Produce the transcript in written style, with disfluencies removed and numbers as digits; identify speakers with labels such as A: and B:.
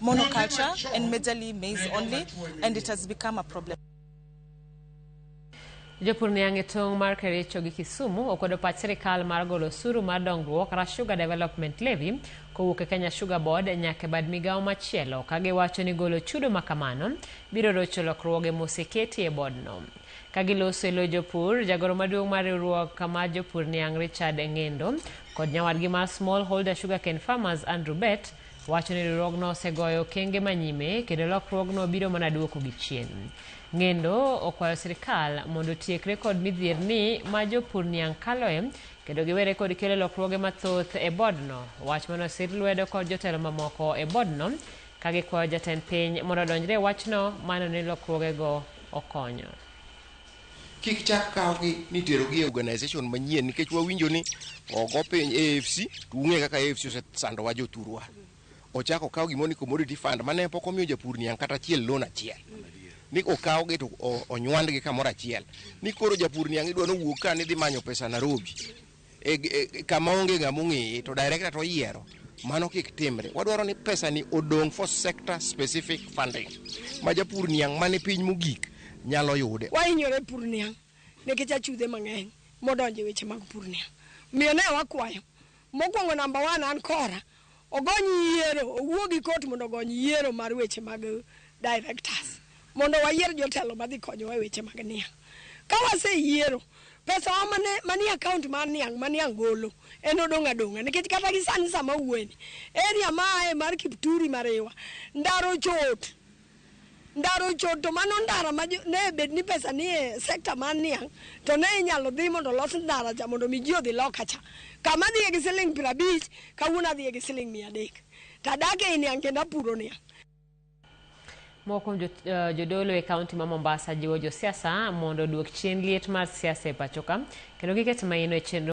A: monoculture and majorly maize only, and it has become a problem.
B: Jopur niang e tong mar Kericho gi Kisumu okwedo pach sirikal mar golo osuru mar dongruok ra Sugar Development Levy kowuok e Kenya Sugar Board nyaka bad migawo machielo ka giwacho ni golo chudo makamano biro rocho lokruoge moseketi e bodno. Ka giloso e lo jopur, jagoro maduong' mar Riwruog kama jopur niang Richard Ngendo kod nyawadgi mar Smallholder Sugarcane Farmers Andrew Bet wacho ni riwruogno osegoyo okenge manyime kendo lokruogno biro mana duoko gi chien. Ngendo okwayo sirikal mondo tiekre kod midhierni ma jopur niang kaloe kendo giwere kod kelo lokruoge mathoth e bodno. Wach mano sir lwedo kod jotelo mamoko e bodno ka gikwayo jatend piny mondo odonjre wachno mano ni lokruogego okonyo.
C: Kik chak kawgi ni terogi e organization manyien nikech wawinjo ni ogo piny AFC ung'e kaka AFC osesandowa joturwa. Ochako kaw gimoni commodity fund mane pok omiyo japur niang kata achiel loan achiel. Ni okawgi to onywandgi kamoro achiel. Ni koro japur niang idwa no wuok ka ni dhi manyo pesa Nairobi. Kama onge ng'ama ong'eye to director to yiero. Mano kik timre. Wadwaro ni pesa ni odong for sector specific funding. Ma japur niang mane piny mogik nyalo yude.
D: Wainyore pur niang nikech achude mang'eny modonjo weche mag pur niang. Miyo ne wakwayo. Mokwongo number 1 an kora. Ogony yiero, owuogi kot mondo ogony yiero mar weche mag directors. Mondo wayier jotelo madhi konyowa e weche mag niang. Ka waseyiero, pesa mani account mar niang ma niang golo en odong' adong'a nikech kata gi sani sama wueni area mae mar Kipturi Mariwa ndaro chot to mano ndara ma ne bed ni pesa ni e sector mar niang to ne inyalo dhi mondo los ndara cha mondo mi ji odhi loka cha kama dhi gi siling 50 kawuono dhi gi siling 300 tadake niang kenda puro niang.
B: Moko jodolo e kaunti ma Mombasa jiwo josiasa mondo duok chien liet mar siasa e pachoka kendo giket maino e chenro